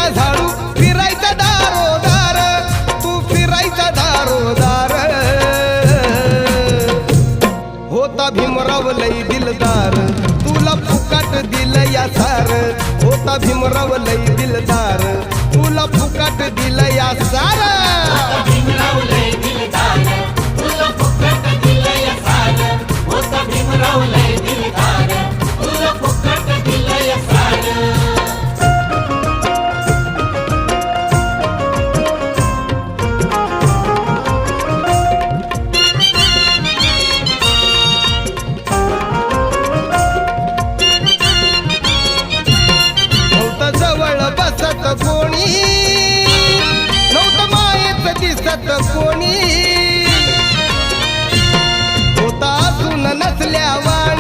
घ्यायचा झाडू फिरायचा दारोदार, तू फिरायचा दारोदार. होता भीमराव लई दिलदार, तुला फुकाट दिलं या सार. होता भीमराव लई दिलदार, तुला फुकाट दिलं या सार. भीमराव लय दिलदार, तुला फुकट दिलं या सार. होता भीमराव लय दिलदार, तुला फुकट दिलं या सार. नव्हतं जवळ बसत कोणी, नव्हतं मायेत दिसत कोणी. होता असून नसल्या वाणी,